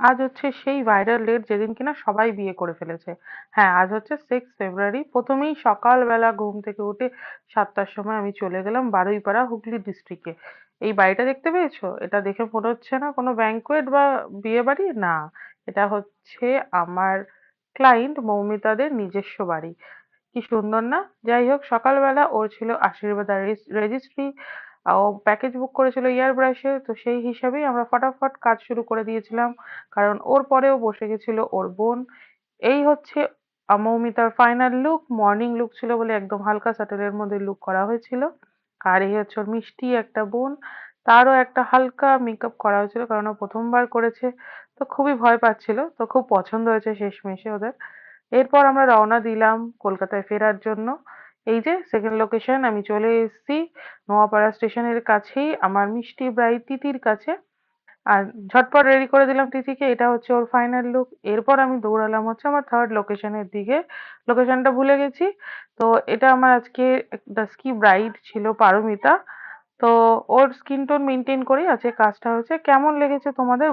আজ হচ্ছে সেই ভাইরাল ডেট যেদিন কিনা সবাই বিয়ে করে ফেলেছে। হ্যাঁ, আজ হচ্ছে 6 ফেব্রুয়ারি। প্রথমেই সকালবেলা ঘুম থেকে উঠে 7টার সময় আমি চলে গেলাম বারুইপাড়া, হুগলি ডিস্ট্রিক্টে। এই বাড়িটা দেখতে পেয়েছো? এটা দেখে মনে হচ্ছে না কোনো ব্যাংকুয়েট বা বিয়ে বাড়ি, না। এটা হচ্ছে আমার ক্লায়েন্ট মৌমিতাদের নিজস্ব বাড়ি। কি সুন্দর না? যাই হোক, সকালবেলা ওর ছিল আশীর্বাদ আর রেজিস্ট্রি। ও প্যাকেজ বুক করেছিল ইয়ার ব্রাশে, তো সেই হিসাবেই আমরা ফটাফট কাজ শুরু করে দিয়েছিলাম, কারণ ওর পরেও বসে গেছিল ওর বোন। এই হচ্ছে মৌমিতার ফাইনাল লুক। মর্নিং লুক ছিল বলে একদম হালকা স্যাটেলের মধ্যে লুক করা হয়েছিল। আর এই হচ্ছে ওর মিষ্টি একটা বোন, তারও একটা হালকা মেকআপ করা হয়েছিল কারণ ও প্রথমবার করেছে, তো খুবই ভয় পাচ্ছিল, তো খুব পছন্দ হয়েছে শেষমেশে ওদের। এরপর আমরা রওনা দিলাম কলকাতায় ফেরার জন্য। এই যে সেকেন্ড লোকেশন, আমি চলে এসেছি নোয়াপাড়া স্টেশনের কাছেই আমার মিষ্টি ব্রাইড তিথির কাছে। আর ঝটপট রেডি করে দিলাম তিথিকে, এটা হচ্ছে ওর ফাইনাল লুক। এরপর আমি দৌড়ালাম হচ্ছে আমার থার্ড লোকেশনের দিকে। লোকেশনটা ভুলে গেছি। তো এটা আমার আজকে ডাস্কি ব্রাইড ছিল পারমিতা। তো ওর স্কিন টোন মেনটেন করেই আজকে কাজটা হয়েছে। কেমন লেগেছে তোমাদের